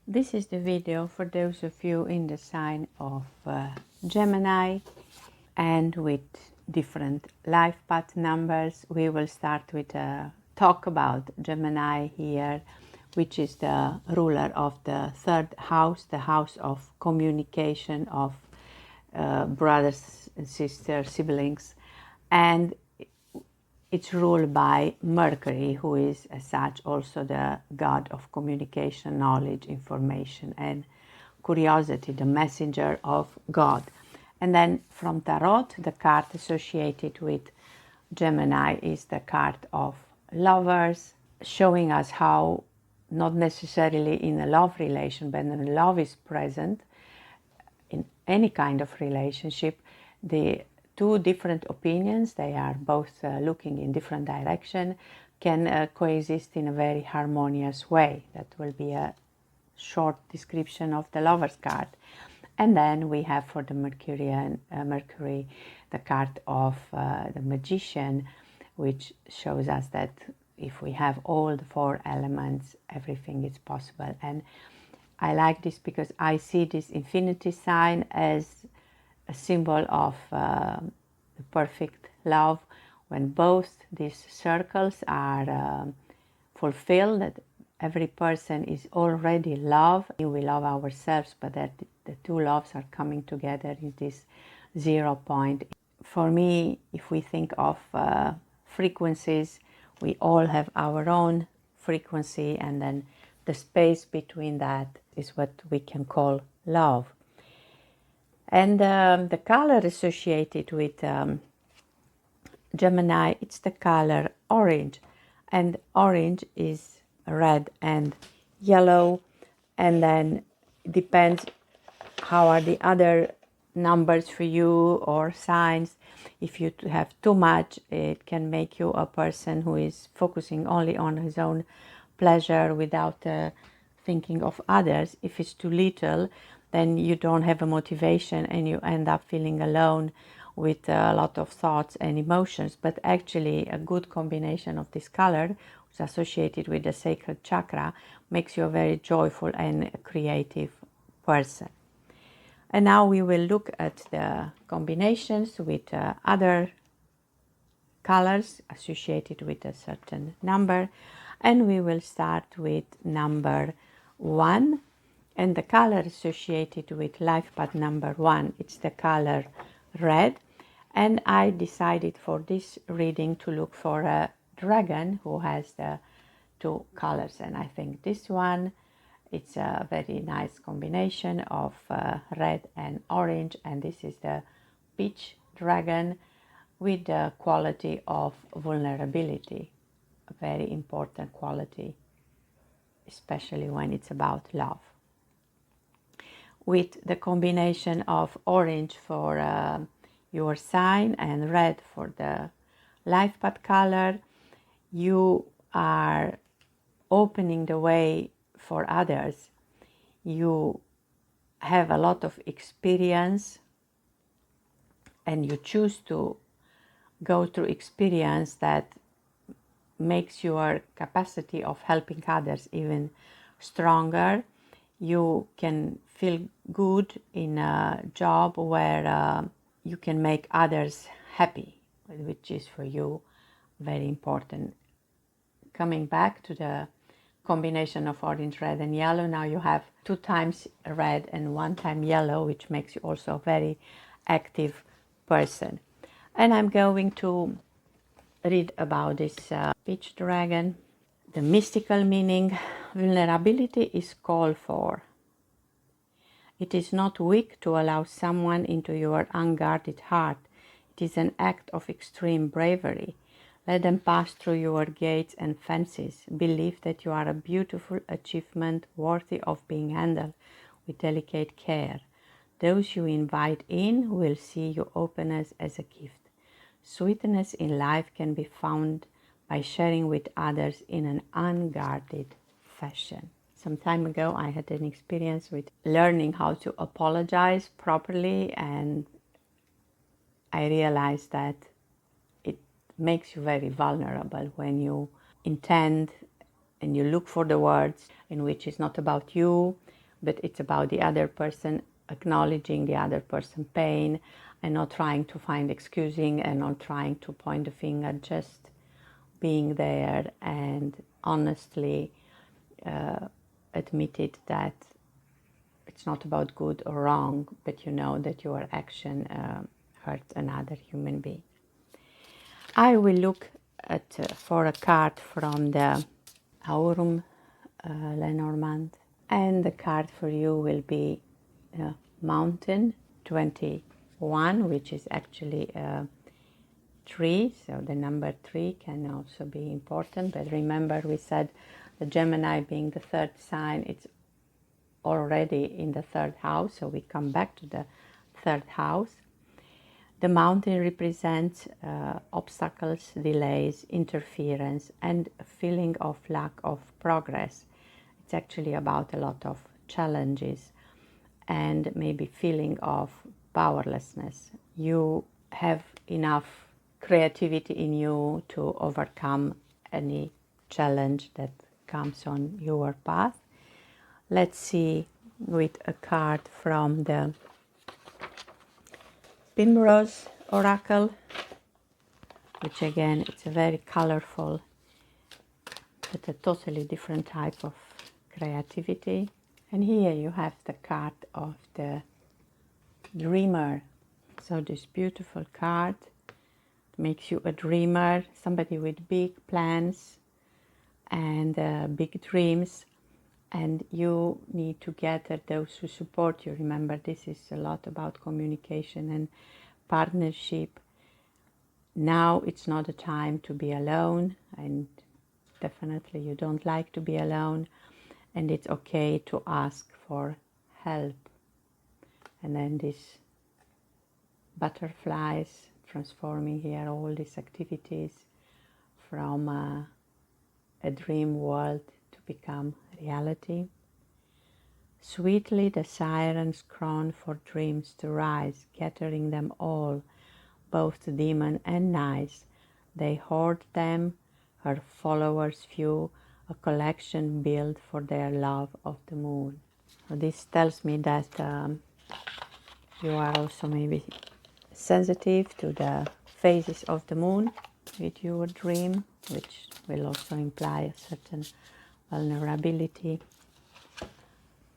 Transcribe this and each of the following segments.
This is the video for those of you in the sign of Gemini and with different life path numbers. We will start with a talk about Gemini here, which is the ruler of the third house, the house of communication, of brothers and sisters, siblings, and it's ruled by Mercury, who is as such also the god of communication, knowledge, information, and curiosity, the messenger of God. And then from Tarot, the card associated with Gemini is the card of lovers, showing us how not necessarily in a love relation, but when love is present in any kind of relationship, the two different opinions, they are both looking in different direction, can coexist in a very harmonious way. That will be a short description of the Lover's card. And then we have for the Mercury the card of the Magician, which shows us that if we have all the four elements, everything is possible. And I like this because I see this infinity sign as a symbol of the perfect love, when both these circles are fulfilled, that every person is already love. We love ourselves, but that the two loves are coming together in this 0 point. For me, if we think of frequencies, we all have our own frequency, and then the space between that is what we can call love. And the color associated with Gemini, it's the color orange. And orange is red and yellow. And then it depends how are the other numbers for you or signs. If you have too much, it can make you a person who is focusing only on his own pleasure without thinking of others. If it's too little, then you don't have a motivation and you end up feeling alone with a lot of thoughts and emotions. But actually a good combination of this color, which is associated with the sacral chakra, makes you a very joyful and creative person. And now we will look at the combinations with other colors associated with a certain number. And we will start with number 1. And the color associated with life path number 1, it's the color red. And I decided for this reading to look for a dragon who has the two colors. And I think this one, it's a very nice combination of red and orange. And this is the peach dragon with the quality of vulnerability, a very important quality, especially when it's about love. With the combination of orange for your sign and red for the life path color, you are opening the way for others. You have a lot of experience and you choose to go through experience that makes your capacity of helping others even stronger. You can feel good in a job where you can make others happy, which is for you very important. Coming back to the combination of orange, red and yellow, now you have 2 times red and 1 time yellow, which makes you also a very active person. And I'm going to read about this peach dragon. The mystical meaning: vulnerability is called for. It is not weak to allow someone into your unguarded heart. It is an act of extreme bravery. Let them pass through your gates and fences. Believe that you are a beautiful achievement worthy of being handled with delicate care. Those you invite in will see your openness as a gift. Sweetness in life can be found by sharing with others in an unguarded fashion. Some time ago, I had an experience with learning how to apologize properly, and I realized that it makes you very vulnerable when you intend and you look for the words in which it's not about you, but it's about the other person, acknowledging the other person's pain and not trying to find excusing and not trying to point the finger, just being there and honestly admitted that it's not about good or wrong, but you know that your action hurts another human being. I will look at for a card from the Aurum Lenormand, and the card for you will be Mountain 21, which is actually a tree, so the number 3 can also be important. But remember, we said the Gemini being the third sign, it's already in the third house, so we come back to the third house. The mountain represents obstacles, delays, interference, and a feeling of lack of progress. It's actually about a lot of challenges and maybe feeling of powerlessness. You have enough creativity in you to overcome any challenge that comes on your path. Let's see with a card from the Primrose Oracle, which again, it's a very colorful, but a totally different type of creativity. And here you have the card of the Dreamer. So this beautiful card makes you a dreamer, somebody with big plans and big dreams. And you need to gather those who support you. Remember, this is a lot about communication and partnership. Now it's not a time to be alone, and definitely you don't like to be alone, and it's okay to ask for help. And then these butterflies transforming here all these activities from a dream world to become reality. Sweetly the sirens croon for dreams to rise, gathering them all, both demon and nice. They hoard them, her followers few, a collection built for their love of the moon. So this tells me that you are also maybe sensitive to the phases of the moon with your dream, which will also imply a certain vulnerability.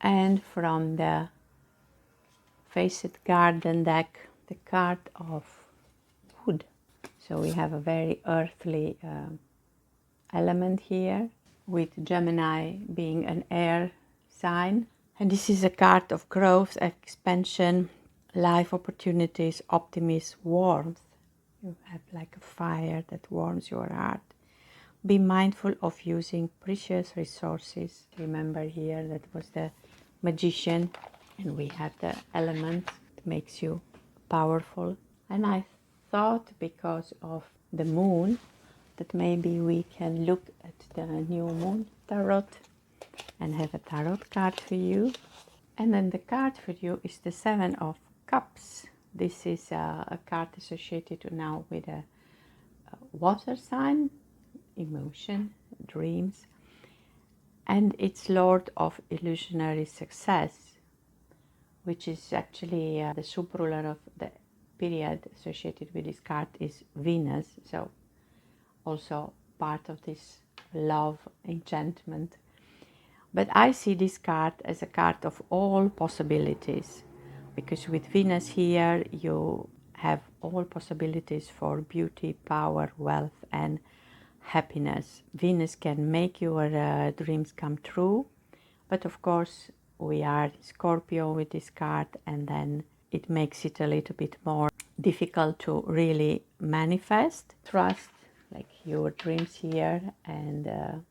And from the Faced Garden deck, the card of wood. So we have a very earthly element here, with Gemini being an air sign. And this is a card of growth, expansion, life opportunities, optimism, warmth. You have like a fire that warms your heart. Be mindful of using precious resources. Remember here that was the Magician, and we have the element that makes you powerful. And I thought, because of the moon, that maybe we can look at the new moon tarot and have a tarot card for you. And then the card for you is the Seven of Cups. This is a card associated now with a water sign, emotion, dreams, and it's Lord of Illusionary Success, which is actually the subruler of the period associated with this card is Venus, so also part of this love enchantment. But I see this card as a card of all possibilities, because with Venus here you have all possibilities for beauty, power, wealth, and happiness. Venus can make your dreams come true, but of course we are Scorpio with this card, and then it makes it a little bit more difficult to really manifest. Trust like your dreams here, and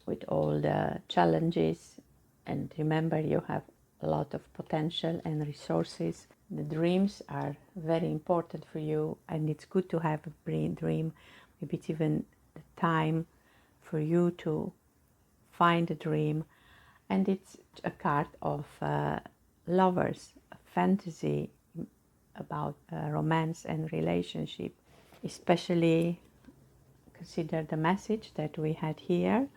with all the challenges, and remember you have a lot of potential and resources. The dreams are very important for you, and it's good to have a dream. Maybe it's even the time for you to find a dream. And it's a card of lovers, a fantasy about romance and relationship. Especially consider the message that we had here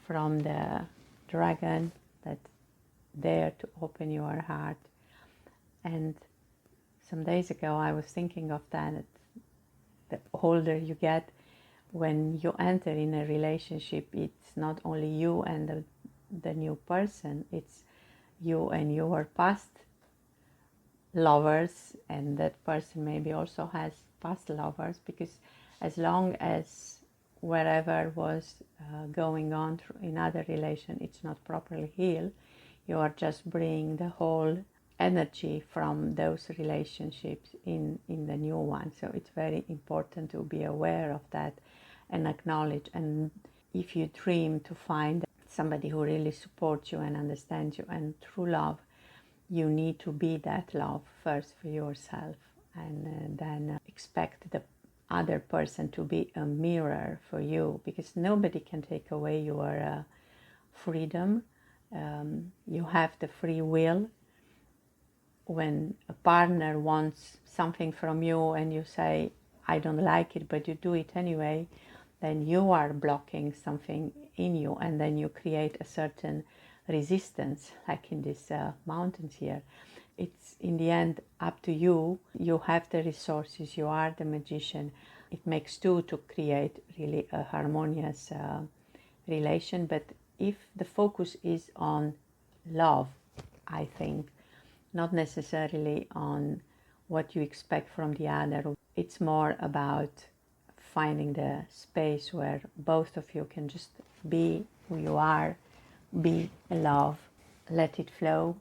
from the dragon that dare to open your heart. And some days ago I was thinking of that the older you get, when you enter in a relationship, it's not only you and the new person, it's you and your past lovers, and that person maybe also has past lovers, because as long as wherever was going on in other relation, it's not properly healed, you are just bringing the whole energy from those relationships in the new one. So it's very important to be aware of that and acknowledge. And if you dream to find somebody who really supports you and understands you and true love, you need to be that love first for yourself, and then expect the other person to be a mirror for you, because nobody can take away your freedom. You have the free will. When a partner wants something from you and you say, I don't like it, but you do it anyway, then you are blocking something in you, and then you create a certain resistance, like in these mountains here. It's in the end up to you. You have the resources, you are the magician. It makes two to create really a harmonious relation. But if the focus is on love, I think, not necessarily on what you expect from the other, it's more about finding the space where both of you can just be who you are, be love, let it flow,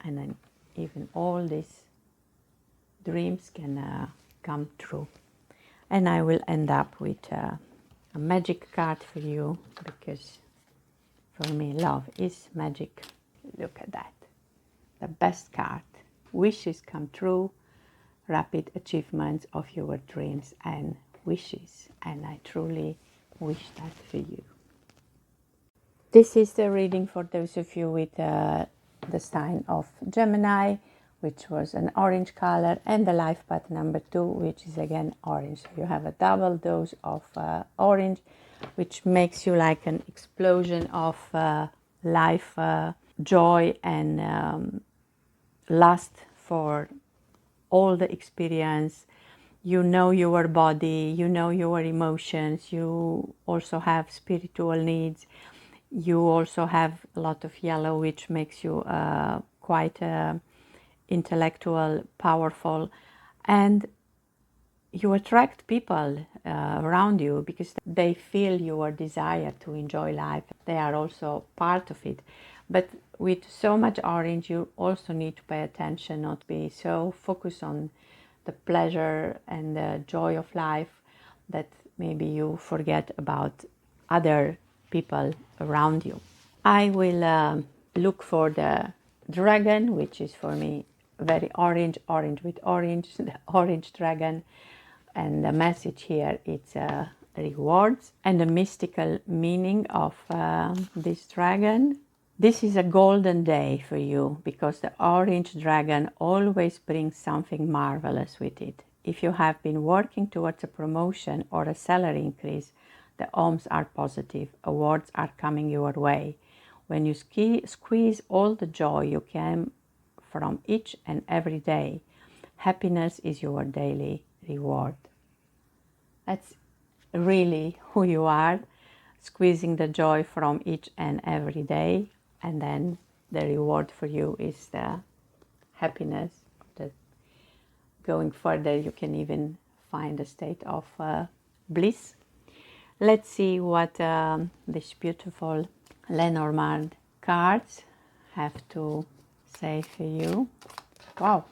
and then even all these dreams can come true. And I will end up with a magic card for you, because for me love is magic. Look at that, the best card. Wishes come true, rapid achievements of your dreams and wishes, and I truly wish that for you. This is the reading for those of you with the sign of Gemini, which was an orange color, and the life path number 2, which is again orange. So you have a double dose of orange, which makes you like an explosion of life, joy, and lust for all the experience. You know your body, you know your emotions, you also have spiritual needs. You also have a lot of yellow, which makes you quite intellectual, powerful, and you attract people around you because they feel your desire to enjoy life. They are also part of it. But with so much orange, you also need to pay attention, not be so focused on the pleasure and the joy of life that maybe you forget about other people around you. I will look for the dragon, which is for me very orange with orange, the orange dragon. And the message here is rewards, and the mystical meaning of this dragon. This is a golden day for you, because the orange dragon always brings something marvelous with it. If you have been working towards a promotion or a salary increase, the omens are positive. Awards are coming your way. When you squeeze all the joy you can from each and every day, happiness is your daily reward. That's really who you are, squeezing the joy from each and every day, and then the reward for you is the happiness. Going further, you can even find a state of bliss. Let's see what these beautiful Lenormand cards have to say for you. Wow,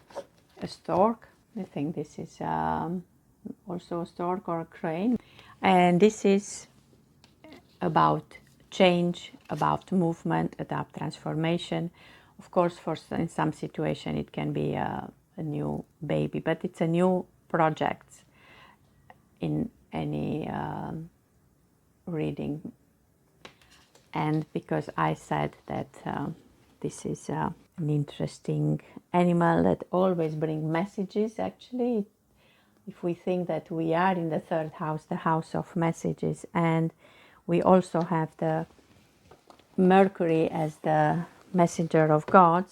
a stork. I think this is also a stork or a crane. And this is about change, about movement, about transformation. Of course, in some situation it can be a new baby, but it's a new project in any reading. And because I said that this is an interesting animal that always brings messages, actually, if we think that we are in the third house, the house of messages, and we also have the Mercury as the messenger of God,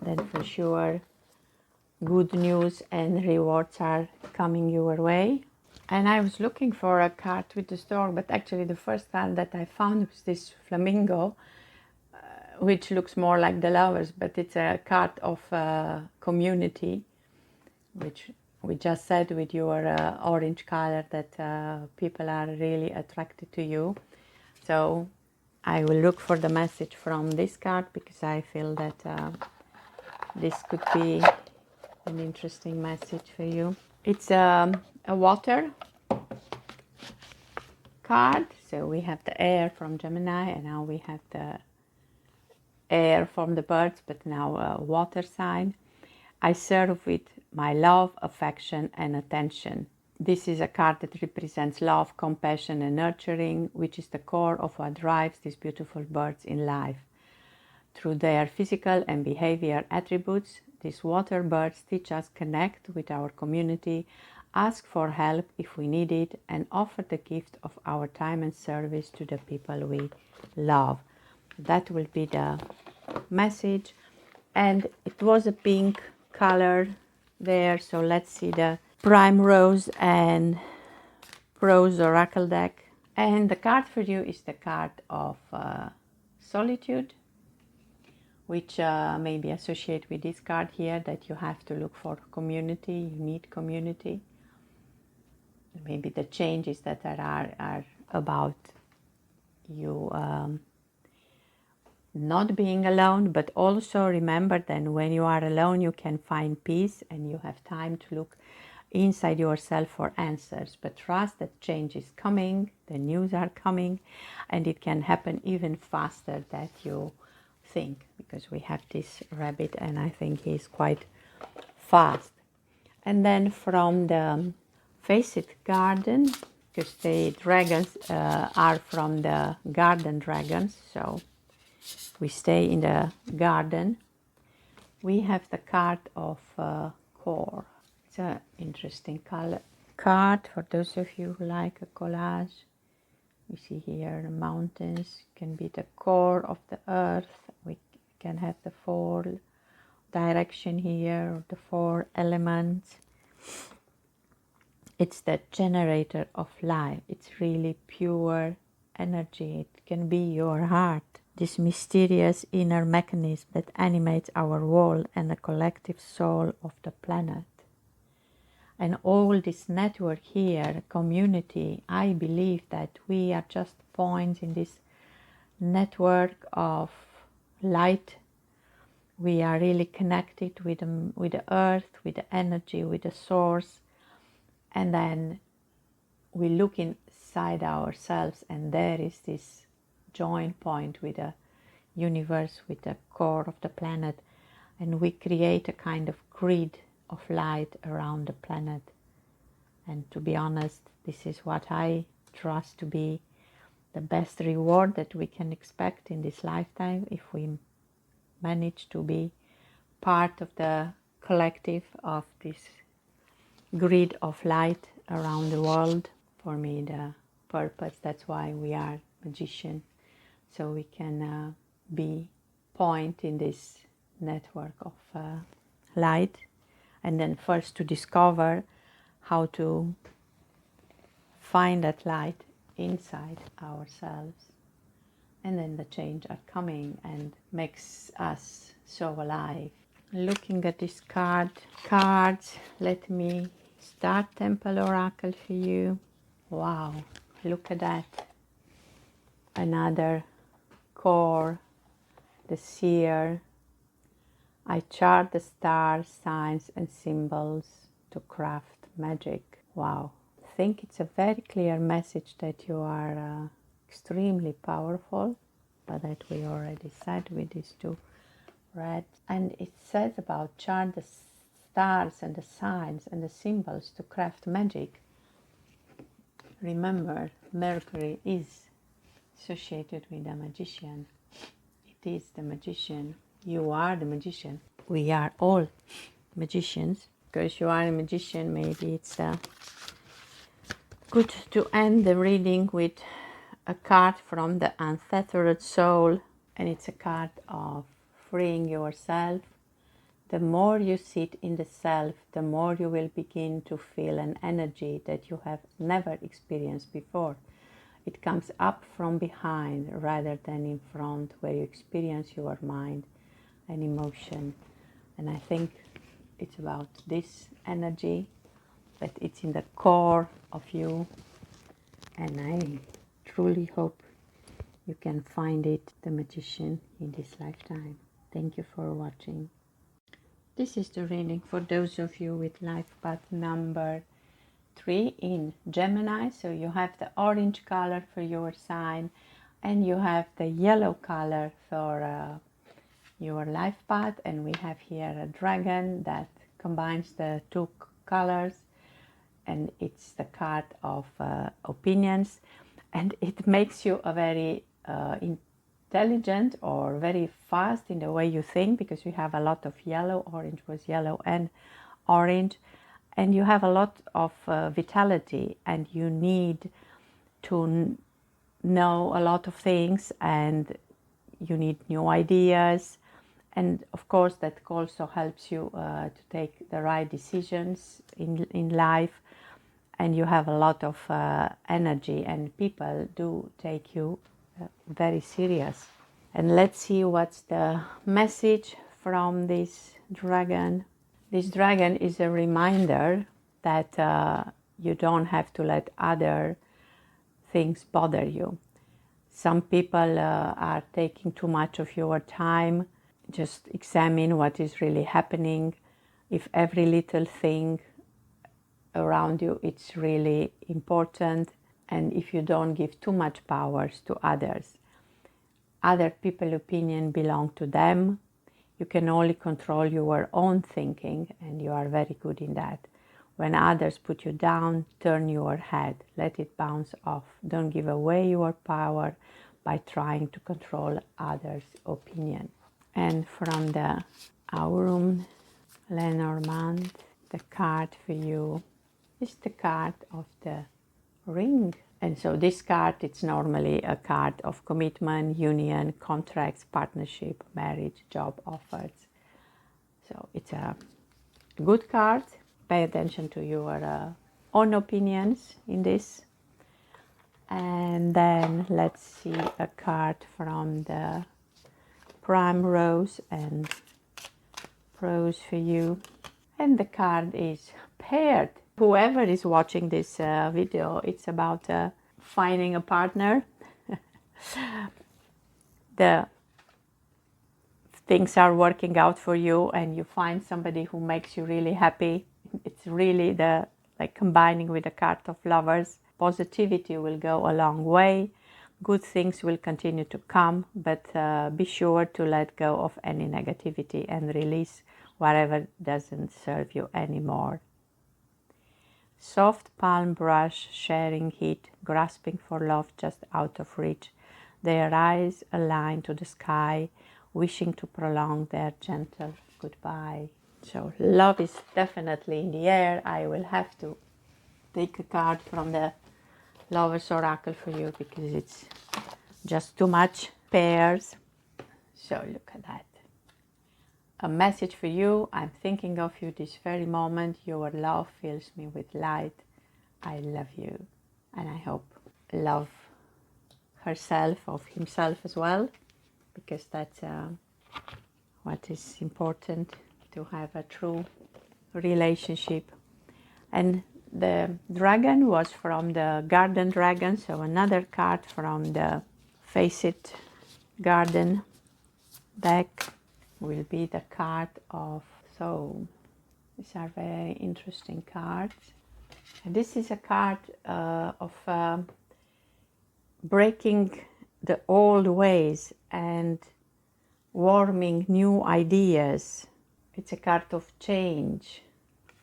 then for sure good news and rewards are coming your way. And I was looking for a card with the stork, but actually the first card that I found was this flamingo, which looks more like the lovers, but it's a card of community, which we just said with your orange color that people are really attracted to you. So I will look for the message from this card because I feel that this could be an interesting message for you. It's a water card. So we have the air from Gemini, and now we have the air from the birds, but now a water sign. I serve with my love, affection, and attention. This is a card that represents love, compassion, and nurturing, which is the core of what drives these beautiful birds in life. Through their physical and behavior attributes, these water birds teach us connect with our community, ask for help if we need it, and offer the gift of our time and service to the people we love. That will be the message. And it was a pink color there, so let's see the Prime Rose and Rose Oracle deck. And the card for you is the card of solitude, which may be associated with this card here, that you have to look for community, you need community. Maybe the changes that are about you not being alone, but also remember that when you are alone you can find peace and you have time to look inside yourself for answers. But trust that change is coming, the news are coming, and it can happen even faster than you think, because we have this rabbit and I think he's quite fast. And then from the Face It Garden, because the dragons are from the garden dragons, so we stay in the garden. We have the card of core. It's an interesting color card for those of you who like a collage. We see here the mountains can be the core of the earth. We can have the 4 direction here, the 4 elements. It's the generator of life. It's really pure energy. It can be your heart, this mysterious inner mechanism that animates our world and the collective soul of the planet. And all this network here, community, I believe that we are just points in this network of light. We are really connected with the earth, with the energy, with the source. And then we look inside ourselves and there is this joint point with the universe, with the core of the planet. And we create a kind of grid of light around the planet. And to be honest, this is what I trust to be the best reward that we can expect in this lifetime, if we manage to be part of the collective of this grid of light around the world. For me, the purpose, that's why we are magicians, so we can be point in this network of light. And then first to discover how to find that light inside ourselves, and then the change are coming and makes us so alive. Looking at this cards, let me start Temple Oracle for you. Wow, look at that. Another core, the seer. I chart the stars, signs and symbols to craft magic. Wow, I think it's a very clear message that you are extremely powerful, but that we already said with these 2 red. And it says about chart the stars and the signs and the symbols to craft magic. Remember, Mercury is associated with the magician. It is the magician. You are the magician. We are all magicians. Because you are a magician, maybe it's good to end the reading with a card from the untethered soul, and it's a card of freeing yourself. The more you sit in the self, the more you will begin to feel an energy that you have never experienced before. It comes up from behind rather than in front, where you experience your mind and emotion. And I think it's about this energy, that it's in the core of you. And I truly hope you can find it, the magician, in this lifetime. Thank you for watching. This is the reading for those of you with life path number 3 in Gemini. So you have the orange color for your sign, and you have the yellow color for your life path. And we have here a dragon that combines the two colors, and it's the card of opinions, and it makes you a very intelligent or very fast in the way you think, because we have a lot of yellow. Orange was yellow and orange, and you have a lot of vitality, and you need to know a lot of things, and you need new ideas, and of course that also helps you to take the right decisions in life, and you have a lot of energy, and people do take you very serious. And let's see what's the message from this dragon. This dragon is a reminder that you don't have to let other things bother you. Some people are taking too much of your time. Just examine what is really happening. If every little thing around you, it's really important, and if you don't give too much powers to others. Other people's opinion belong to them. You can only control your own thinking, and you are very good in that. When others put you down, turn your head, let it bounce off. Don't give away your power by trying to control others' opinion. And from the Aurum Lenormand, the card for you is the card of the ring. And so this card, it's normally a card of commitment, union, contracts, partnership, marriage, job offers. So it's a good card. Pay attention to your own opinions in this. And then let's see a card from the Prime Rose and Rose for you. And the card is paired. Whoever is watching this video, it's about finding a partner. The things are working out for you, and you find somebody who makes you really happy. It's really the combining with the card of Lovers. Positivity will go a long way. Good things will continue to come, but be sure to let go of any negativity and release whatever doesn't serve you anymore. Soft palm brush, sharing heat, grasping for love just out of reach. Their eyes aligned to the sky, wishing to prolong their gentle goodbye. So love is definitely in the air. I will have to take a card from the Lover's Oracle for you, because it's just too much pairs. So look at that. A message for you. I'm thinking of you this very moment. Your love fills me with light. I love you. And I hope love herself, of himself as well, because that's what is important, to have a true relationship. And the dragon was from the Garden Dragon, so another card from the Face It Garden deck will be the card of, so these are very interesting cards. And this is a card of breaking the old ways and warming new ideas. It's a card of change.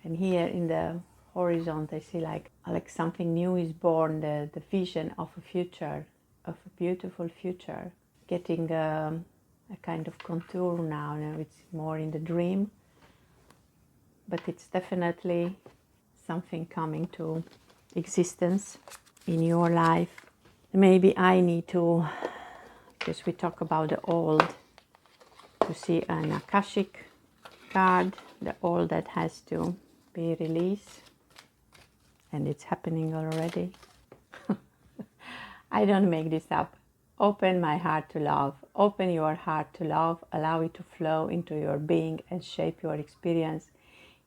And here in the horizon I see like something new is born, the vision of a future, of a beautiful future, getting a kind of contour now. It's more in the dream, but it's definitely something coming to existence in your life. Maybe I need to, because we talk about the old, to see an Akashic card, the old that has to be released, and it's happening already. I don't make this up. Open my heart to love. Open your heart to love. Allow it to flow into your being and shape your experience.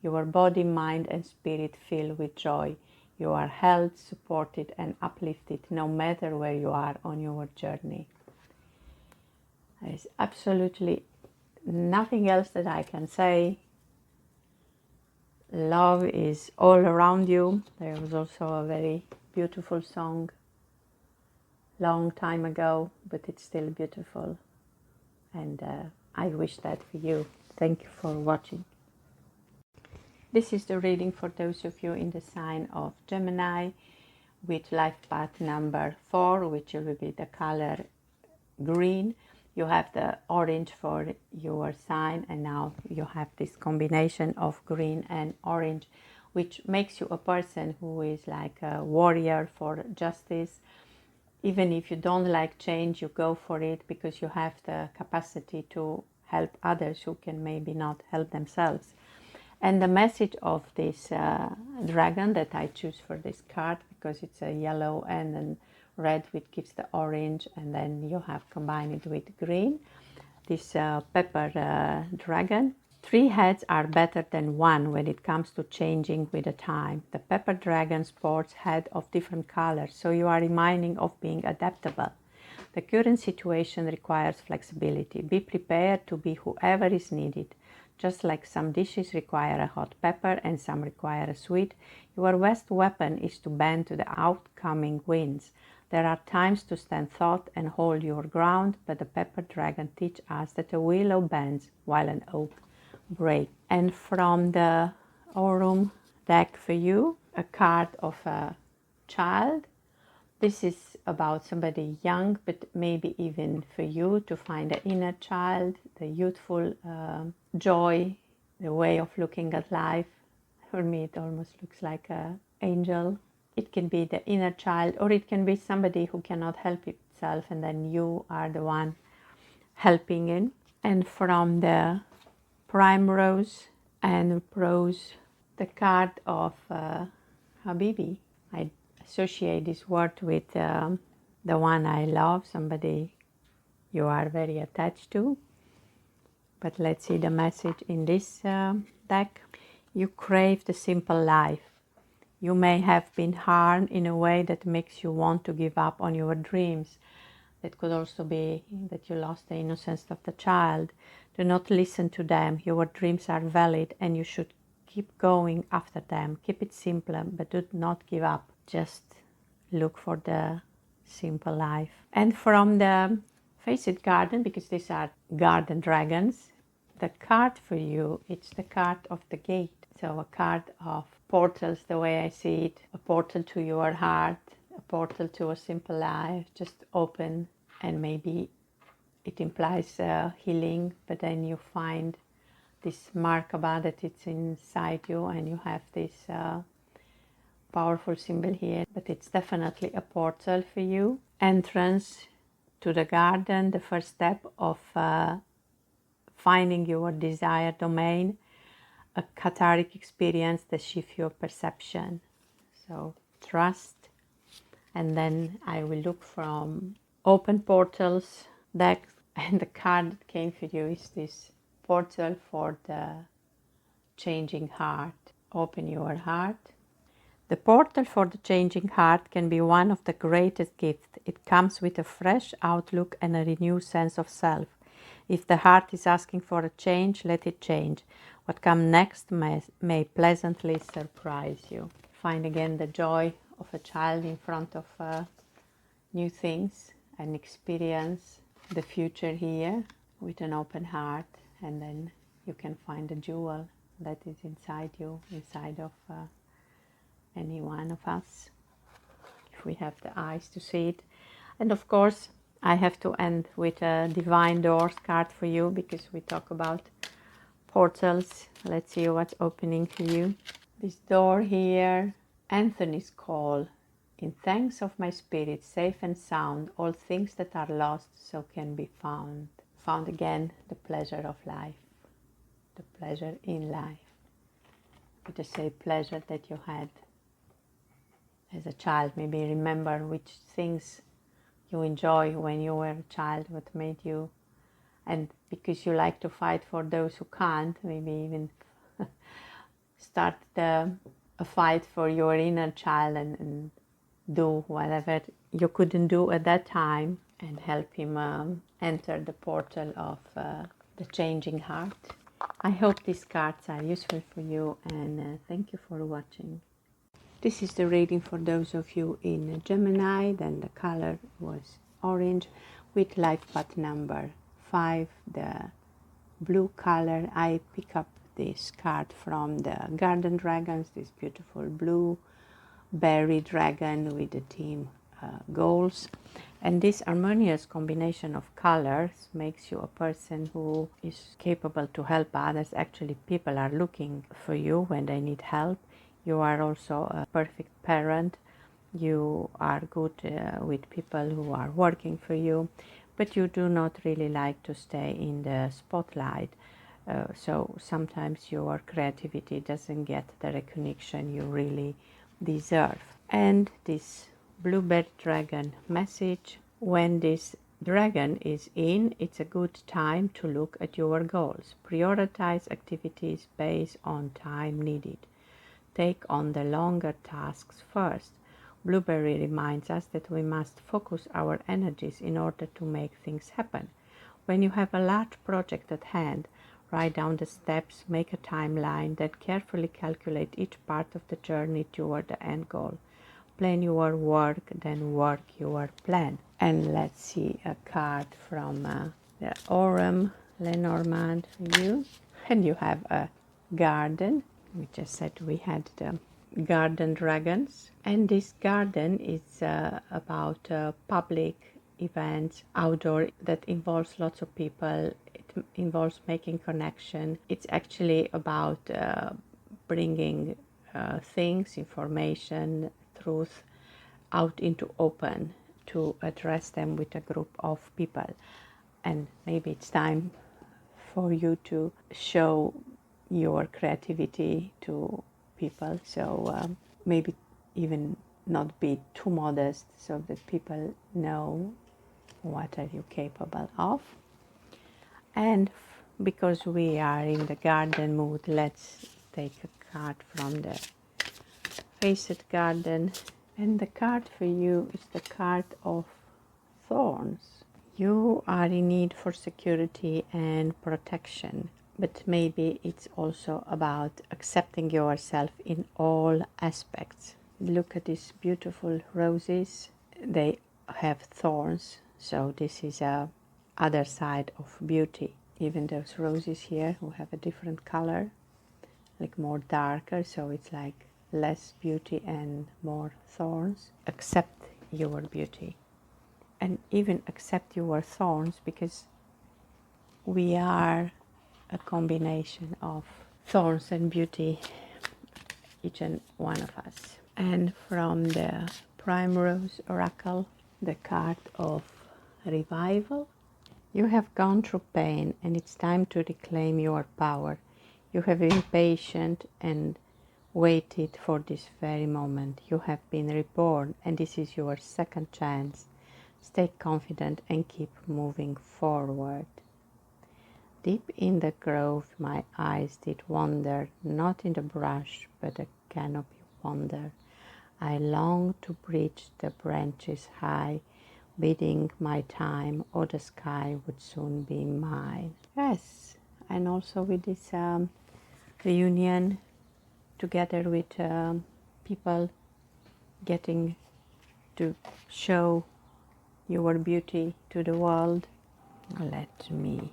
Your body, mind, and spirit fill with joy. You are held, supported, and uplifted no matter where you are on your journey. There is absolutely nothing else that I can say. Love is all around you. There was also a very beautiful song long time ago, but it's still beautiful, and I wish that for you. Thank you for watching. This is the reading for those of you in the sign of Gemini with life path number 4, which will be the color green. You have the orange for your sign, and now you have this combination of green and orange, which makes you a person who is like a warrior for justice. Even if you don't like change, you go for it because you have the capacity to help others who can maybe not help themselves. And the message of this dragon that I choose for this card, because it's a yellow and then red, which gives the orange, and then you have combined it with green. This pepper dragon. 3 heads are better than 1 when it comes to changing with the time. The pepper dragon sports head of different colors, so you are reminding of being adaptable. The current situation requires flexibility. Be prepared to be whoever is needed. Just like some dishes require a hot pepper and some require a sweet, your best weapon is to bend to the outcoming winds. There are times to stand taut and hold your ground, but the pepper dragon teaches us that a willow bends while an oak breaks. And from the Aurum deck for you, a card of a child. This is about somebody young, but maybe even for you to find the inner child, the youthful joy, the way of looking at life. For me, it almost looks like an angel. It can be the inner child, or it can be somebody who cannot help itself, and then you are the one helping it. And from the primrose and rose, the card of Habibi. I associate this word with the one I love, somebody you are very attached to. But let's see the message in this deck. You crave the simple life. You may have been harmed in a way that makes you want to give up on your dreams. That could also be that you lost the innocence of the child. Do not listen to them. Your dreams are valid and you should keep going after them. Keep it simple, but do not give up. Just look for the simple life. And from the Face It Garden, because these are garden dragons, the card for you, it's the card of the gate. So a card of portals, the way I see it, a portal to your heart, a portal to a simple life, just open, and maybe it implies healing, but then you find this Merkaba that it's inside you, and you have this powerful symbol here, but it's definitely a portal for you. Entrance to the garden, the first step of finding your desired domain, a cathartic experience that shifts your perception. So trust. And then I will look from open portals deck, and the card that came for you is this portal for the changing heart. Open your heart. The portal for the changing heart can be one of the greatest gifts. It comes with a fresh outlook and a renewed sense of self. If the heart is asking for a change, let it change. What comes next may pleasantly surprise you. Find again the joy of a child in front of new things and experience the future here with an open heart, and then you can find a jewel that is inside you, inside of any one of us, if we have the eyes to see it. And of course, I have to end with a Divine Doors card for you, because we talk about portals. Let's see what's opening for you. This door here, Anthony's Call. In thanks of my spirit, safe and sound, all things that are lost so can be found. Found again the pleasure of life, the pleasure in life. With the same pleasure that you had as a child. Maybe remember which things you enjoy when you were a child, what made you, and because you like to fight for those who can't, maybe even start a fight for your inner child and do whatever you couldn't do at that time and help him enter the portal of the changing heart. I hope these cards are useful for you, and thank you for watching. This is the reading for those of you in Gemini. Then the color was orange with life path number 5, the blue color. I pick up this card from the Garden Dragons, this beautiful blue berry dragon with the theme goals. And this harmonious combination of colors makes you a person who is capable to help others. Actually, people are looking for you when they need help. You are also a perfect parent. You are good with people who are working for you, but you do not really like to stay in the spotlight. So sometimes your creativity doesn't get the recognition you really deserve. And this bluebird dragon message: when this dragon is in, it's a good time to look at your goals. Prioritize activities based on time needed. Take on the longer tasks first. Blueberry reminds us that we must focus our energies in order to make things happen. When you have a large project at hand, write down the steps, make a timeline, then carefully calculate each part of the journey toward the end goal. Plan your work, then work your plan. And let's see a card from the Aurum Lenormand for you. And you have a garden. We just said we had the garden dragons. And this garden is about public events, outdoor, that involves lots of people. It involves making connection. It's actually about bringing things, information, truth out into open to address them with a group of people. And maybe it's time for you to show your creativity to people. So maybe even not be too modest so that people know what are you capable of. And because we are in the garden mood, let's take a card from the Faced Garden. And the card for you is the card of Thorns. You are in need for security and protection, but maybe it's also about accepting yourself in all aspects. Look at these beautiful roses. They have thorns, so this is a other side of beauty. Even those roses here who have a different color, like more darker, so it's like less beauty and more thorns. Accept your beauty, and even accept your thorns, because we are a combination of thorns and beauty, each and one of us. And from the Primrose Oracle, the card of Revival. You have gone through pain, and it's time to reclaim your power. You have been patient and waited for this very moment. You have been reborn, and this is your second chance. Stay confident and keep moving forward. Deep in the grove my eyes did wander, not in the brush, but a canopy wander. I long to reach the branches high, bidding my time, or the sky would soon be mine. Yes, and also with this reunion together with people getting to show your beauty to the world. Let me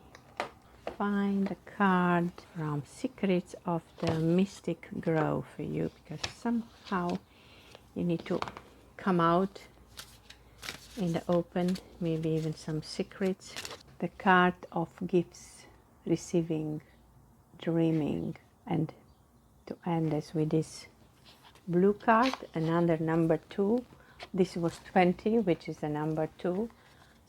find a card from Secrets of the Mystic Grove for you, because somehow you need to come out in the open, maybe even some secrets. The card of gifts, receiving, dreaming. And to end us with this blue card, another number 2, This was 20, which is the number 2.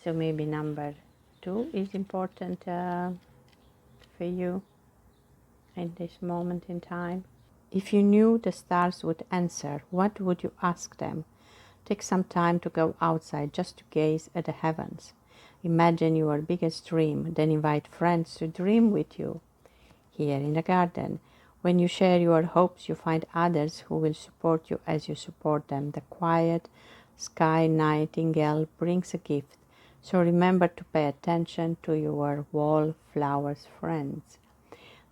So maybe number 2 is important for you in this moment in time. If you knew the stars would answer, what would you ask them? Take some time to go outside just to gaze at the heavens. Imagine your biggest dream, then invite friends to dream with you. Here in the garden, when you share your hopes, you find others who will support you as you support them. The quiet sky nightingale brings a gift, so remember to pay attention to your wallflowers friends.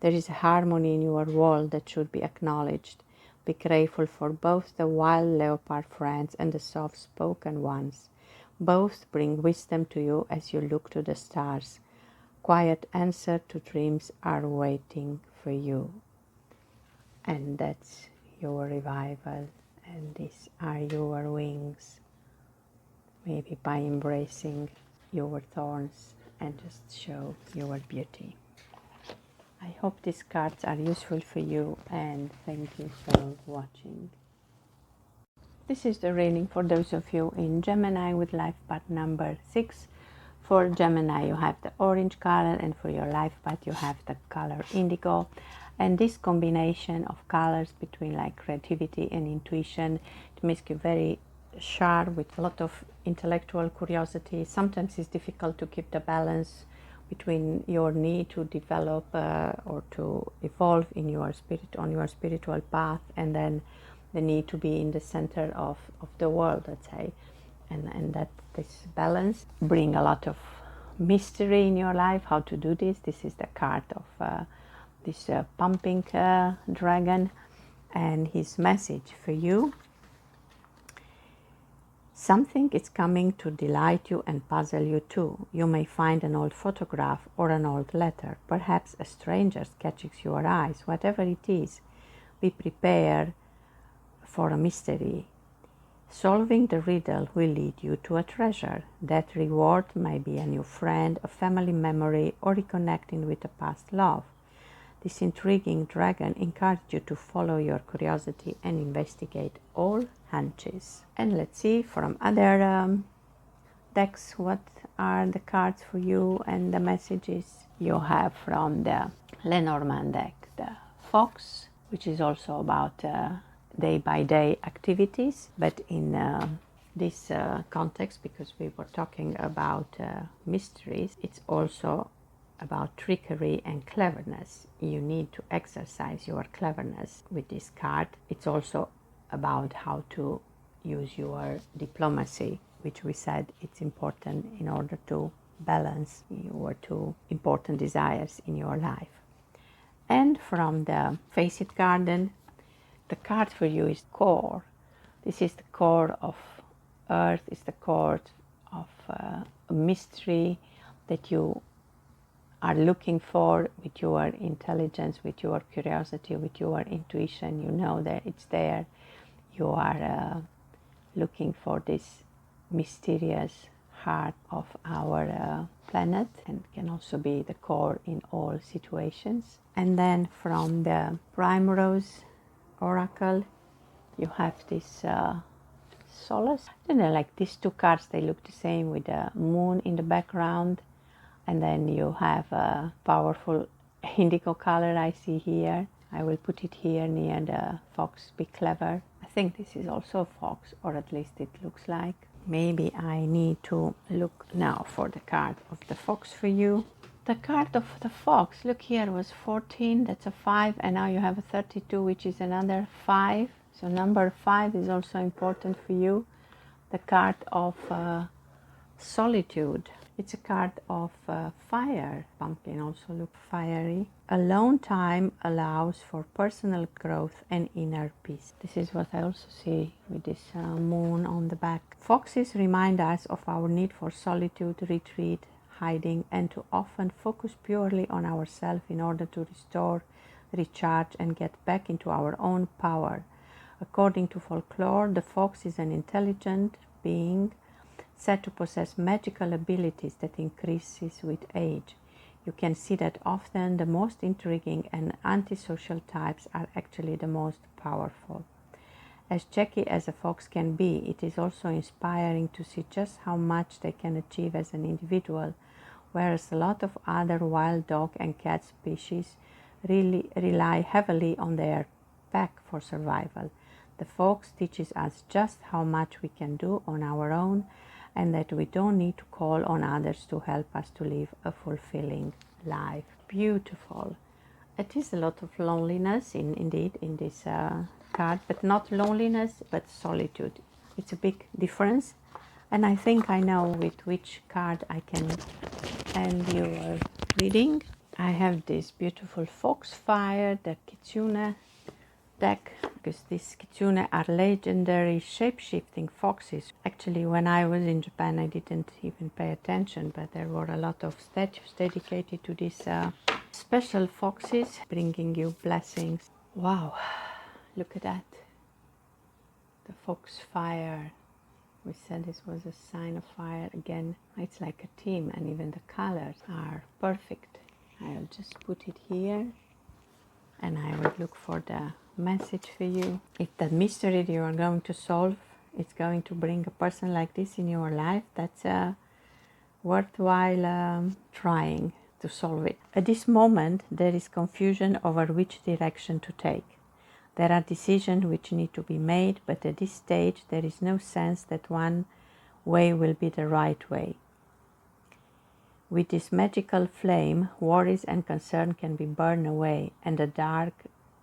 There is a harmony in your world that should be acknowledged. Be grateful for both the wild leopard friends and the soft-spoken ones. Both bring wisdom to you as you look to the stars. Quiet answer to dreams are waiting for you. And that's your revival, and these are your wings. Maybe by embracing your thorns and just show your beauty. I hope these cards are useful for you, and thank you for watching. This is the reading for those of you in Gemini with life path number 6. For Gemini you have the orange color, and for your life path you have the color indigo. And this combination of colors between like creativity and intuition, it makes you very sharp with a lot of intellectual curiosity. Sometimes it's difficult to keep the balance between your need to develop or to evolve in your spirit, on your spiritual path, and then the need to be in the center of the world, let's say, and that this balance bring a lot of mystery in your life. How to do this? This is the card of this pumping dragon, and his message for you: something is coming to delight you and puzzle you too. You may find an old photograph or an old letter. Perhaps a stranger catches your eyes. Whatever it is, be prepared for a mystery. Solving the riddle will lead you to a treasure. That reward may be a new friend, a family memory, or reconnecting with a past love. This intriguing dragon encourages you to follow your curiosity and investigate all hunches. And let's see from other decks what are the cards for you and the messages. You have from the Lenormand deck the Fox, which is also about day-by-day activities, but in this context, because we were talking about mysteries, it's also about trickery and cleverness. You need to exercise your cleverness with this card. It's also about how to use your diplomacy, which we said it's important in order to balance your two important desires in your life. And from the Face It Garden, the card for you is core. This is the core of Earth, it's the core of a mystery that you are looking for with your intelligence, with your curiosity, with your intuition. You know that it's there. You are looking for this mysterious heart of our planet, and can also be the core in all situations. And then from the Primrose Oracle, you have this Solace. I don't know, like these two cards, they look the same with the moon in the background, and then you have a powerful indigo color I see here. I will put it here near the fox. Be clever. I think this is also a fox, or at least it looks like. Maybe I need to look now for the card of the fox for you. The card of the fox, look here, was 14, that's a 5, and now you have a 32, which is another 5. So number 5 is also important for you. The card of solitude. It's a card of fire. Pumpkin also look fiery. Alone time allows for personal growth and inner peace. This is what I also see with this moon on the back. Foxes remind us of our need for solitude, retreat, hiding, and to often focus purely on ourselves in order to restore, recharge, and get back into our own power. According to folklore, the fox is an intelligent being said to possess magical abilities that increases with age. You can see that often the most intriguing and antisocial types are actually the most powerful. As cheeky as a fox can be, it is also inspiring to see just how much they can achieve as an individual, whereas a lot of other wild dog and cat species really rely heavily on their pack for survival. The fox teaches us just how much we can do on our own, and that we don't need to call on others to help us to live a fulfilling life. Beautiful. It is a lot of loneliness indeed in this card, but not loneliness but solitude. It's a big difference, and I think I know with which card I can end your reading. I have this beautiful Foxfire, the Kitsune deck, because these Kitsune are legendary shape-shifting foxes. Actually, when I was in Japan I didn't even pay attention, but there were a lot of statues dedicated to these special foxes, bringing you blessings. Wow, look at that. The Foxfire. We said this was a sign of fire. Again, it's like a team, and even the colors are perfect. I'll just put it here, and I will look for the message for you. If the mystery that you are going to solve is going to bring a person like this in your life, that's worthwhile trying to solve it. At this moment, there is confusion over which direction to take. There are decisions which need to be made, but at this stage there is no sense that one way will be the right way. With this magical flame, worries and concern can be burned away, and the dark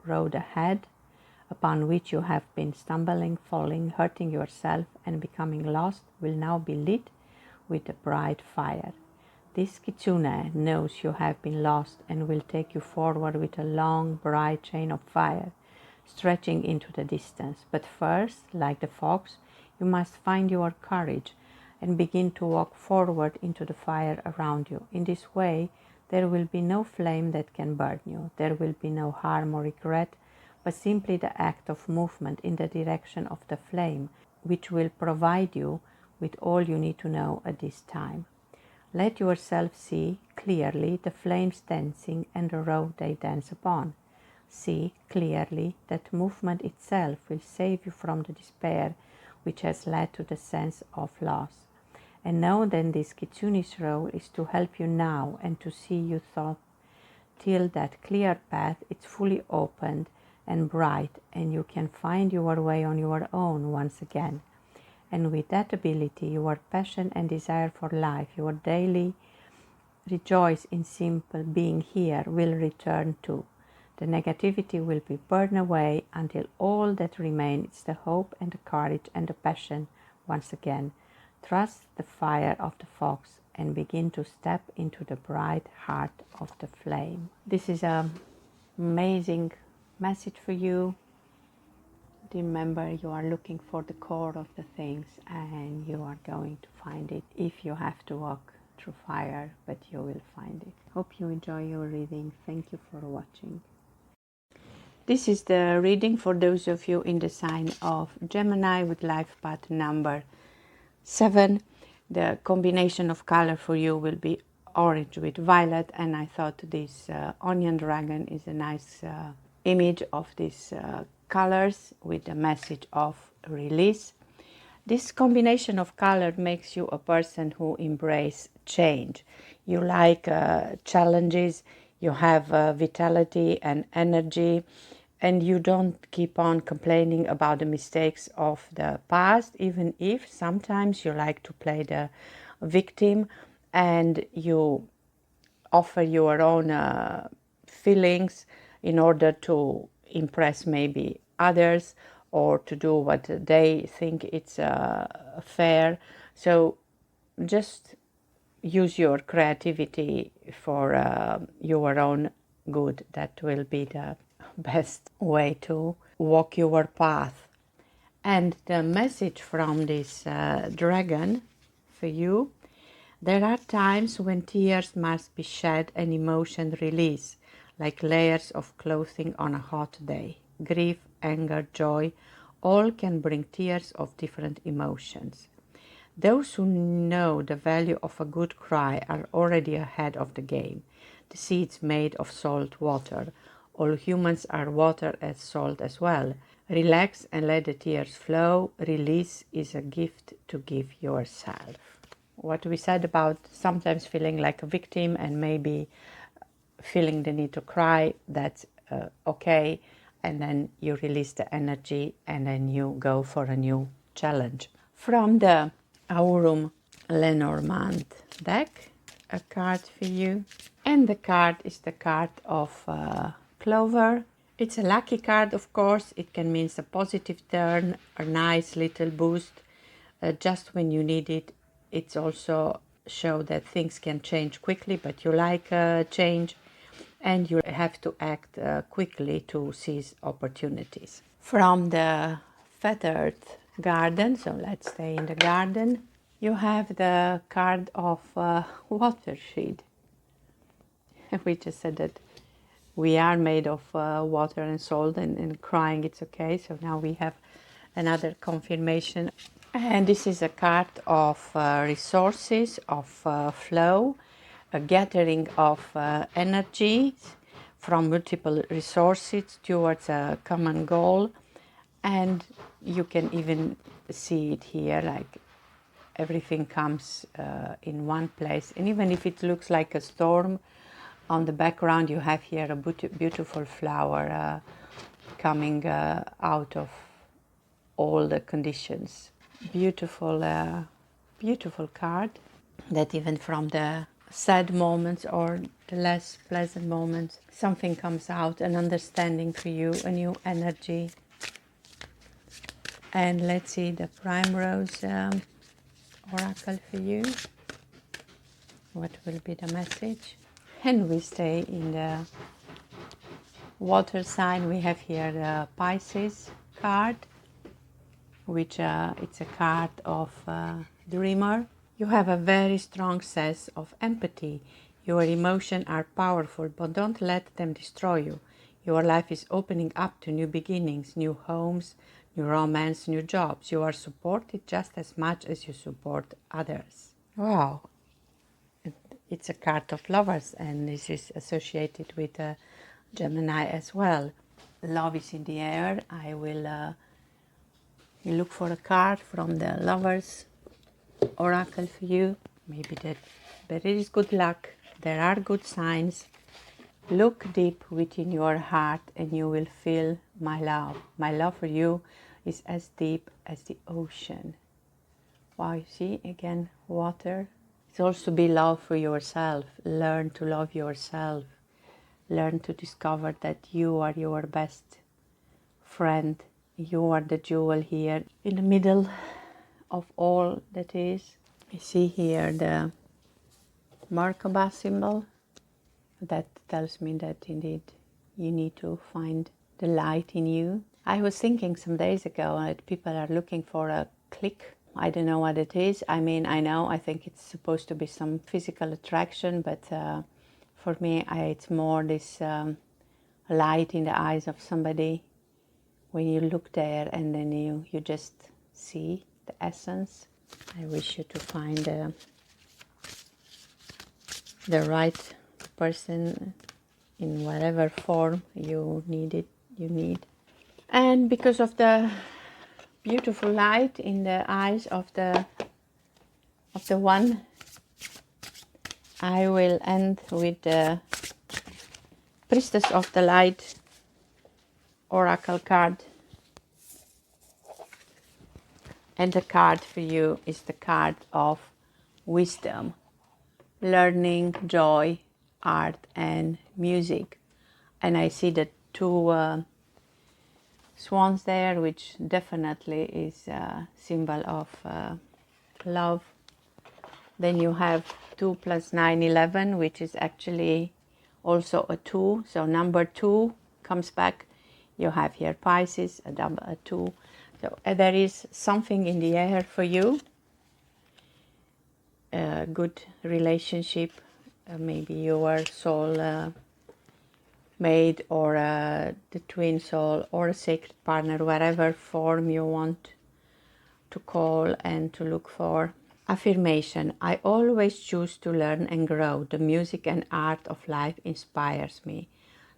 road ahead, upon which you have been stumbling, falling, hurting yourself and becoming lost, will now be lit with a bright fire. This Kitsune knows you have been lost and will take you forward with a long, bright chain of fire, stretching into the distance. But first, like the fox, you must find your courage and begin to walk forward into the fire around you. In this way, there will be no flame that can burn you. There will be no harm or regret, but simply the act of movement in the direction of the flame, which will provide you with all you need to know at this time. Let yourself see clearly the flames dancing and the road they dance upon. See clearly that movement itself will save you from the despair which has led to the sense of loss. And know then this Kitsune's role is to help you now and to see you thought till that clear path is fully opened and bright, and you can find your way on your own once again. And with that ability, your passion and desire for life, your daily rejoice in simple being here, will return too. The negativity will be burned away until all that remains is the hope and the courage and the passion once again. Trust the fire of the fox and begin to step into the bright heart of the flame. This is an amazing message for you. Remember, you are looking for the core of the things, and you are going to find it. If you have to walk through fire, but you will find it. Hope you enjoy your reading. Thank you for watching. This is the reading for those of you in the sign of Gemini with life path number 7. The combination of color for you will be orange with violet, and I thought this onion dragon is a nice image of these colors with the message of release. This combination of color makes you a person who embraces change. You like challenges, you have vitality and energy, and you don't keep on complaining about the mistakes of the past, even if sometimes you like to play the victim and you offer your own feelings in order to impress maybe others or to do what they think it's fair. So just use your creativity for your own good. That will be the best way to walk your path. And the message from this dragon for you: there are times when tears must be shed and emotion released, like layers of clothing on a hot day. Grief, anger, joy, all can bring tears of different emotions. Those who know the value of a good cry are already ahead of the game. The sea is made of salt water. All humans are water and salt as well. Relax and let the tears flow. Release is a gift to give yourself. What we said about sometimes feeling like a victim and maybe feeling the need to cry, that's okay. And then you release the energy and then you go for a new challenge. From the Aurum Lenormand deck, a card for you. And the card is the card of Clover. It's a lucky card, of course. It can mean a positive turn, a nice little boost just when you need it. It's also show that things can change quickly, but you like change and you have to act quickly to seize opportunities. From the Feathered Garden, so let's stay in the garden, you have the card of Watershed. We just said that we are made of water and salt, and crying it's okay. So now we have another confirmation. And this is a card of resources, of flow, a gathering of energy from multiple resources towards a common goal. And you can even see it here, like everything comes in one place. And even if it looks like a storm, on the background you have here a beautiful flower coming out of all the conditions. Beautiful, beautiful card that even from the sad moments or the less pleasant moments, something comes out, an understanding for you, a new energy. And let's see the Primrose Oracle for you. What will be the message? And we stay in the water sign. We have here the Pisces card, which it's a card of dreamer. You have a very strong sense of empathy. Your emotions are powerful, but don't let them destroy you. Your life is opening up to new beginnings, new homes, new romance, new jobs. You are supported just as much as you support others. Wow. It's a card of lovers, and this is associated with Gemini as well. Love is in the air. I will look for a card from the lovers oracle for you. Maybe that there is good luck. There are good signs. Look deep within your heart and you will feel my love. My love for you is as deep as the ocean. Wow, you see again water. It's also be love for yourself. Learn to love yourself. Learn to discover that you are your best friend. You are the jewel here in the middle of all that is. I see here the Merkaba symbol. That tells me that indeed you need to find the light in you. I was thinking some days ago that people are looking for a click. I don't know what it is. I mean, I think it's supposed to be some physical attraction, but for me, it's more this light in the eyes of somebody when you look there and then you just see the essence. I wish you to find the right person in whatever form you need. And because of the beautiful light in the eyes of the one, I will end with the Priestess of the Light oracle card. And the card for you is the card of wisdom, learning, joy, art and music. And I see the two swans there, which definitely is a symbol of love. Then you have 2 + 9, 11, which is actually also a 2. So number 2 comes back. You have here Pisces, a 2. So there is something in the air for you. A good relationship, maybe your soul mate or the twin soul or a sacred partner, whatever form you want to call and to look for. Affirmation: I always choose to learn and grow. The music and art of life inspires me.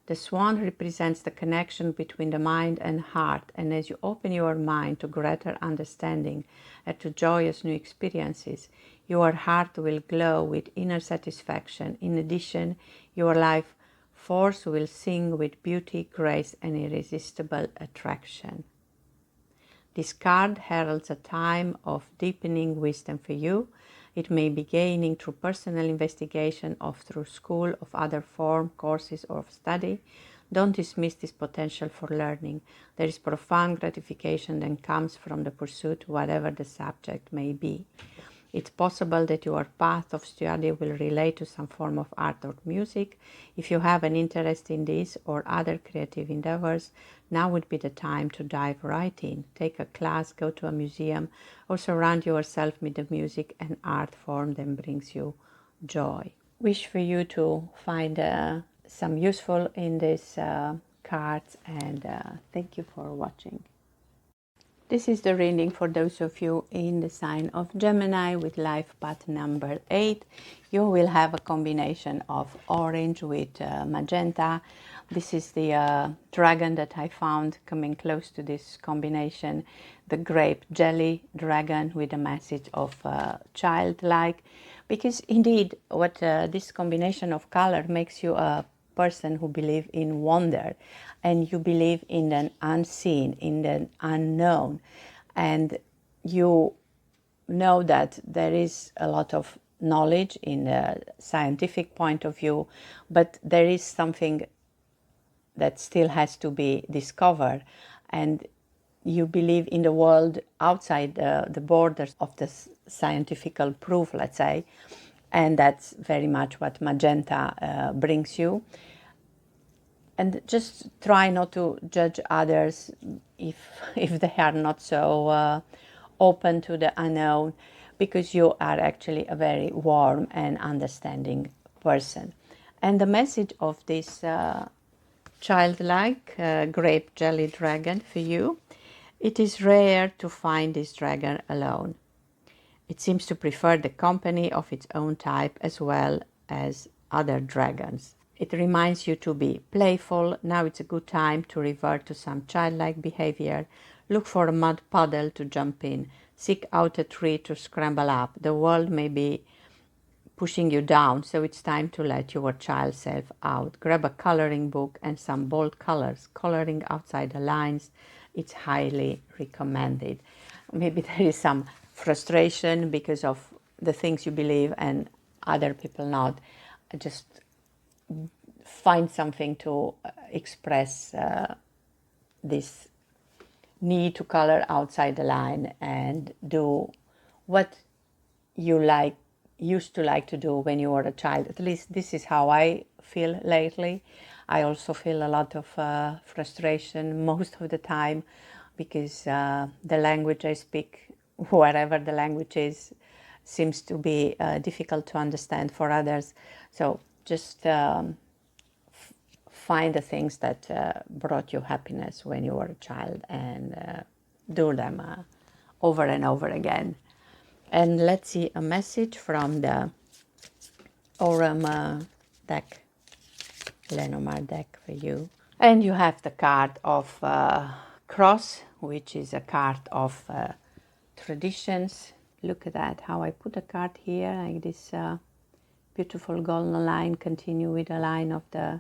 The swan represents the connection between the mind and heart, and as you open your mind to greater understanding and to joyous new experiences, your heart will glow with inner satisfaction. In addition, your life force will sing with beauty, grace, and irresistible attraction. This card heralds a time of deepening wisdom for you. It may be gaining through personal investigation or through school of other form, courses or of study. Don't dismiss this potential for learning. There is profound gratification that comes from the pursuit, whatever the subject may be. It's possible that your path of study will relate to some form of art or music. If you have an interest in this or other creative endeavors, now would be the time to dive right in. Take a class, go to a museum, or surround yourself with the music and art form that brings you joy. Wish for you to find some useful in these cards, and thank you for watching. This is the reading for those of you in the sign of Gemini with life path number 8. You will have a combination of orange with magenta. This is the dragon that I found coming close to this combination, the grape jelly dragon with a message of childlike. Because indeed, what this combination of color makes you a person who believe in wonder, and you believe in the unseen, in the unknown, and you know that there is a lot of knowledge in the scientific point of view, but there is something that still has to be discovered, and you believe in the world outside the borders of the scientific proof, let's say, and that's very much what magenta brings you. And just try not to judge others if they are not so open to the unknown, because you are actually a very warm and understanding person. And the message of this childlike grape jelly dragon for you: it is rare to find this dragon alone. It seems to prefer the company of its own type as well as other dragons. It reminds you to be playful. Now it's a good time to revert to some childlike behavior. Look for a mud puddle to jump in. Seek out a tree to scramble up. The world may be pushing you down, so it's time to let your child self out. Grab a coloring book and some bold colors. Coloring outside the lines, it's highly recommended. Maybe there is some frustration because of the things you believe and other people not. Just find something to express this need to color outside the line and do what you used to like to do when you were a child. At least this is how I feel lately. I also feel a lot of frustration most of the time, because the language I speak, wherever the language is, seems to be difficult to understand for others. So just find the things that brought you happiness when you were a child, and do them over and over again. And let's see a message from the Aurum deck, Lenormand deck for you. And you have the card of Cross, which is a card of traditions. Look at that, how I put a card here, like this beautiful golden line, continue with the line of the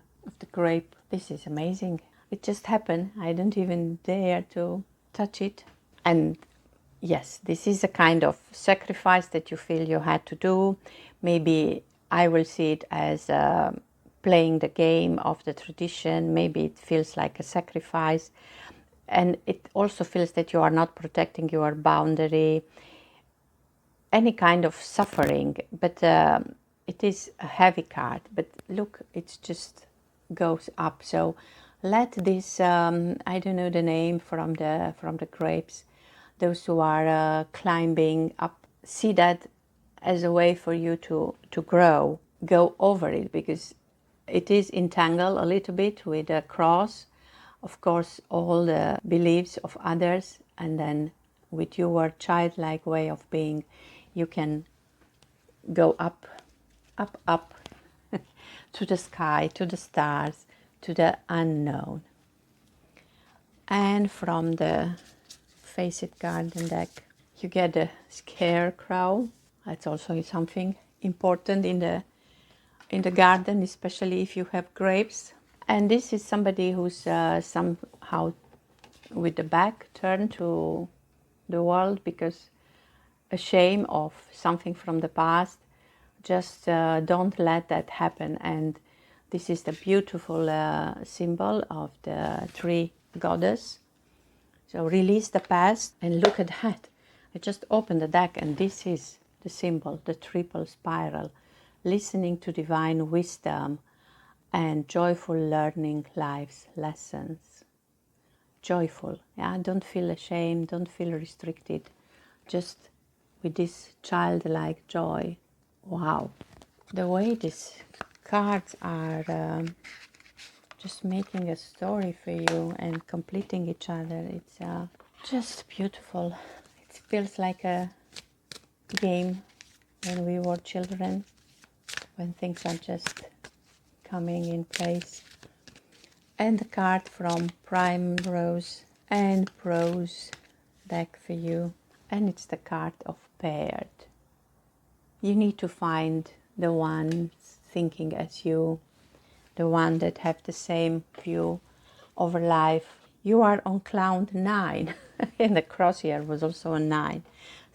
grape. This is amazing. It just happened. I didn't even dare to touch it. And yes, this is a kind of sacrifice that you feel you had to do. Maybe I will see it as playing the game of the tradition. Maybe it feels like a sacrifice. And it also feels that you are not protecting your boundary, any kind of suffering. But it is a heavy card. But look, it just goes up. So let this, I don't know the name from the grapes, those who are climbing up, see that as a way for you to grow. Go over it, because it is entangled a little bit with a cross, of course, all the beliefs of others, and then with your childlike way of being, you can go up, up, up to the sky, to the stars, to the unknown. And from the Face It Garden deck, you get a scarecrow. That's also something important in the garden, especially if you have grapes. And this is somebody who's somehow with the back turned to the world because ashamed of something from the past. Just don't let that happen. And this is the beautiful symbol of the tree goddess. So release the past and look at that. I just opened the deck and this is the symbol, the triple spiral. Listening to divine wisdom and joyful learning life's lessons. Joyful, yeah, don't feel ashamed, don't feel restricted. Just with this childlike joy. Wow. The way these cards are just making a story for you and completing each other, it's just beautiful. It feels like a game when we were children, when things are just coming in place. And the card from Primrose and Prose deck for you. And it's the card of Paired. You need to find the ones thinking as you, the one that have the same view over life. You are on cloud 9 and the crosshair was also a 9.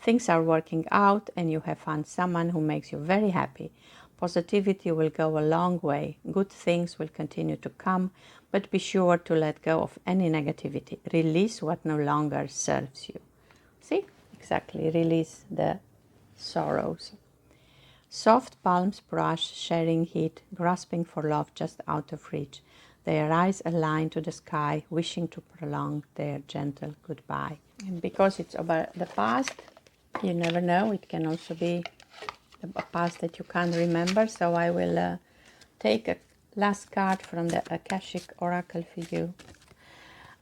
Things are working out and you have found someone who makes you very happy. Positivity will go a long way. Good things will continue to come, but be sure to let go of any negativity. Release what no longer serves you. See? Exactly. Release the sorrows. Soft palms brush, sharing heat, grasping for love just out of reach. Their eyes aligned to the sky, wishing to prolong their gentle goodbye. And because it's about the past, you never know. It can also be a past that you can't remember. So I will take a last card from the Akashic Oracle for you.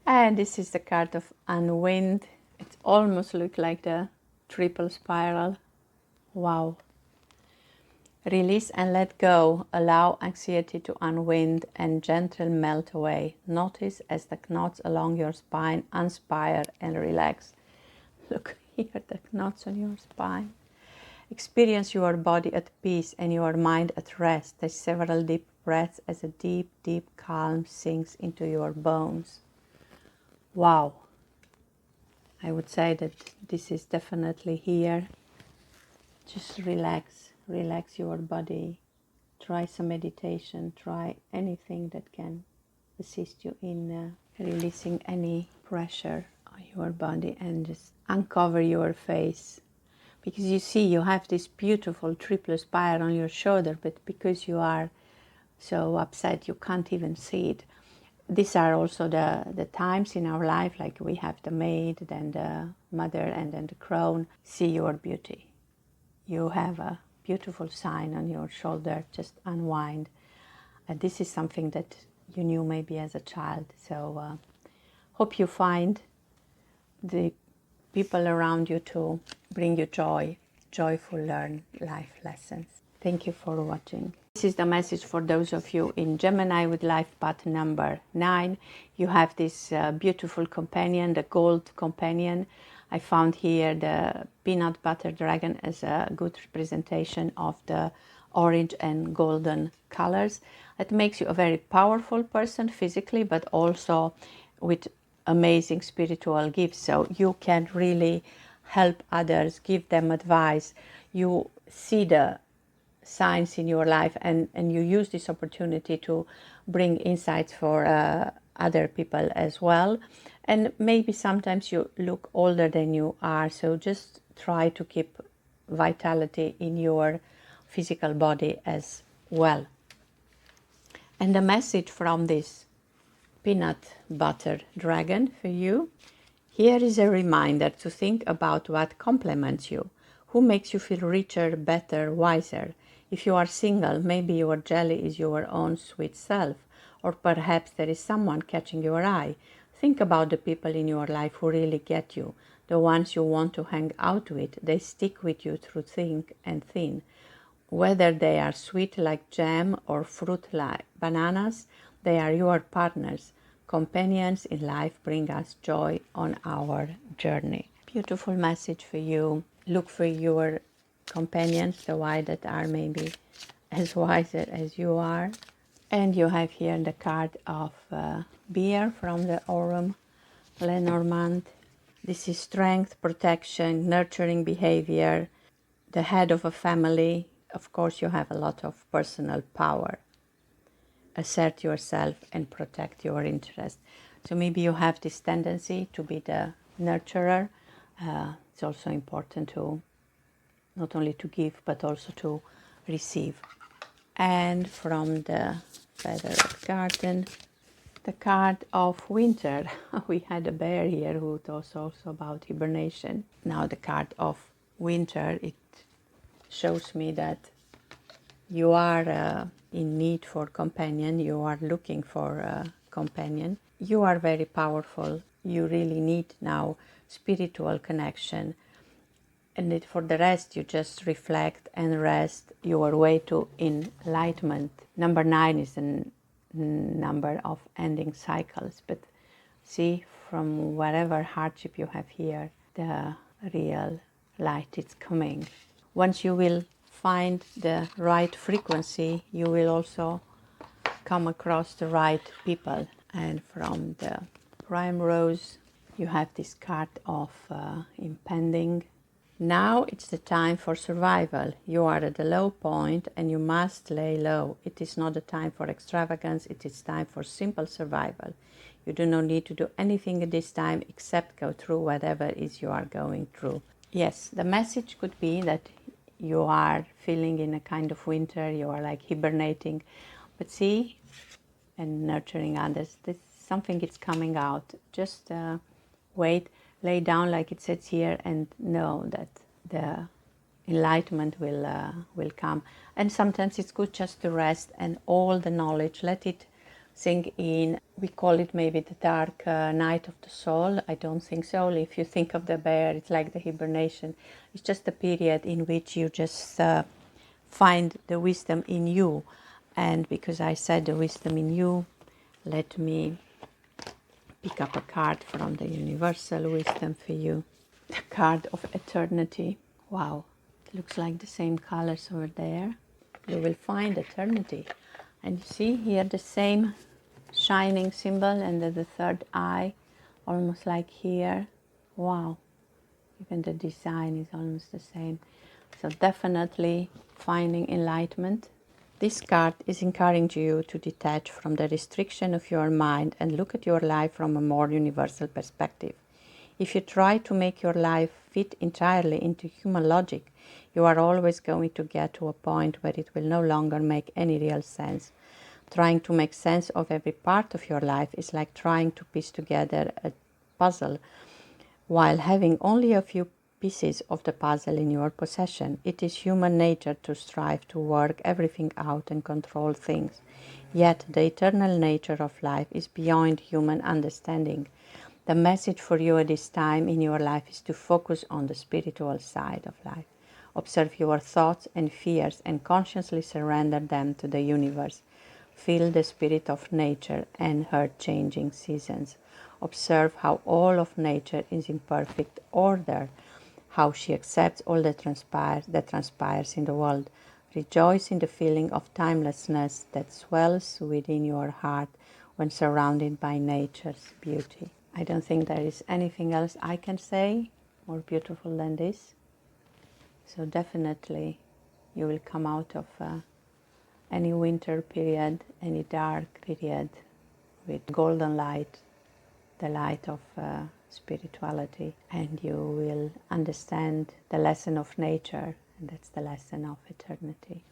And this is the card of Unwind. It almost looks like the triple spiral. Wow. Release and let go. Allow anxiety to unwind and gentle melt away. Notice as the knots along your spine unspire and relax. Look here, the knots on your spine. Experience your body at peace and your mind at rest. Take several deep breaths as a deep, deep calm sinks into your bones. Wow. I would say that this is definitely here. Just relax. Relax your body. Try some meditation. Try anything that can assist you in releasing any pressure on your body and just uncover your face. Because you see, you have this beautiful triple spiral on your shoulder, but because you are so upset, you can't even see it. These are also the times in our life, like we have the maid, then the mother, and then the crone. See your beauty. You have a beautiful sign on your shoulder, just unwind. This is something that you knew maybe as a child. So hope you find the people around you to bring you joy, joyful learn life lessons. Thank you for watching. This is the message for those of you in Gemini with life path number 9. You have this beautiful companion, the gold companion. I found here the peanut butter dragon as a good representation of the orange and golden colors. It makes you a very powerful person physically, but also with amazing spiritual gifts. So you can really help others, give them advice. You see the signs in your life and you use this opportunity to bring insights for other people as well. And maybe sometimes you look older than you are, so just try to keep vitality in your physical body as well. And the message from this peanut butter dragon for you, here is a reminder to think about what complements you, who makes you feel richer, better, wiser. If you are single, maybe your jelly is your own sweet self, or perhaps there is someone catching your eye. Think about the people in your life who really get you, the ones you want to hang out with. They stick with you through thick and thin. Whether they are sweet like jam or fruit like bananas, They are your partners. Companions in life bring us joy on our journey. Beautiful message for you. Look for your companions, the ones that are maybe as wiser as you are. And you have here the card of beer from the Aurum Lenormand. This is strength, protection, nurturing behavior, the head of a family. Of course, you have a lot of personal power. Assert yourself and protect your interest. So maybe you have this tendency to be the nurturer. It's also important to not only to give but also to receive. And from the Feathered Garden, the card of winter. We had a bear here who talks also about hibernation. Now the card of winter, it shows me that you are in need for companion. You are looking for a companion. You are very powerful. You really need now spiritual connection. And for the rest, you just reflect and rest your way to enlightenment. Number 9 is a number of ending cycles. But see, from whatever hardship you have here, the real light is coming. Once you will find the right frequency, you will also come across the right people. And from the Primrose, you have this card of impending. Now it's the time for survival. You are at the low point and you must lay low. It is not a time for extravagance, it is time for simple survival. You do not need to do anything at this time except go through whatever it is you are going through. Yes, the message could be that you are feeling in a kind of winter, you are like hibernating. But see, and nurturing others, this something is coming out. Just wait, lay down like it says here, and know that the enlightenment will come. And sometimes it's good just to rest and all the knowledge, let it sink in. We call it maybe the dark night of the soul. I don't think so. If you think of the bear, it's like the hibernation. It's just a period in which you just find the wisdom in you. And because I said the wisdom in you, let me pick up a card from the universal wisdom for you. The card of eternity. Wow, it looks like the same colors over there. You will find eternity. And you see here the same shining symbol and the third eye, almost like here. Wow, even the design is almost the same. So definitely finding enlightenment. This card is encouraging you to detach from the restriction of your mind and look at your life from a more universal perspective. If you try to make your life fit entirely into human logic, you are always going to get to a point where it will no longer make any real sense. Trying to make sense of every part of your life is like trying to piece together a puzzle while having only a few pieces of the puzzle in your possession. It is human nature to strive to work everything out and control things. Yet the eternal nature of life is beyond human understanding. The message for you at this time in your life is to focus on the spiritual side of life. Observe your thoughts and fears and consciously surrender them to the universe. Feel the spirit of nature and her changing seasons. Observe how all of nature is in perfect order, how she accepts all that transpires in the world. Rejoice in the feeling of timelessness that swells within your heart when surrounded by nature's beauty. I don't think there is anything else I can say more beautiful than this. So definitely you will come out of any winter period, any dark period with golden light, the light of spirituality, and you will understand the lesson of nature, and that's the lesson of eternity.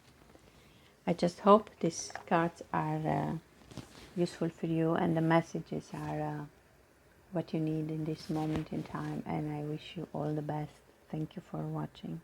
I just hope these cards are useful for you and the messages are what you need in this moment in time, and I wish you all the best. Thank you for watching.